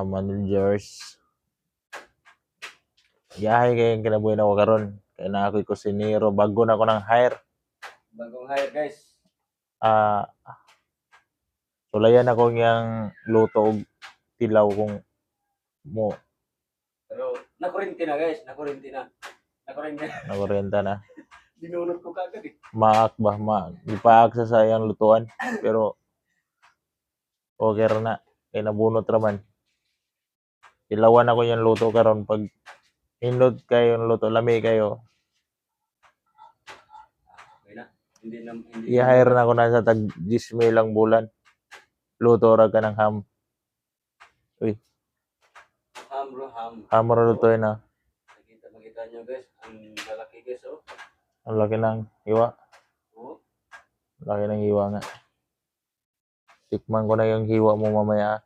managers. Yahay kay kinabuhi na ko karon. Kaya na ako'y kusinero. Bago na ako ng hire. Bagong hire, guys. Sulayan ako niyang luto og tilaw kung mo Pero nakurinti na, guys. Nakurinti na. nakurenta na. Dinunod ko kagad eh. Maak ba? Ipaak sa sayang lutuan. Pero okay ra na. Kaya nabunot raman. Ilawan ako yung luto karon pag hinod kayo ng luto, lami kayo. Okay na. Hindi I-hire na ako na sa tag 10,000 lang bulan. Luto ra ka ng ham. Uy, ham, bro, ham. ham ra lutoy na. Makita nyo, guys. Ang lalaki, guys, oh. Ang laki ng hiwa. Oh. Laki ng hiwa nga. Tikman ko na yung hiwa mo mamaya.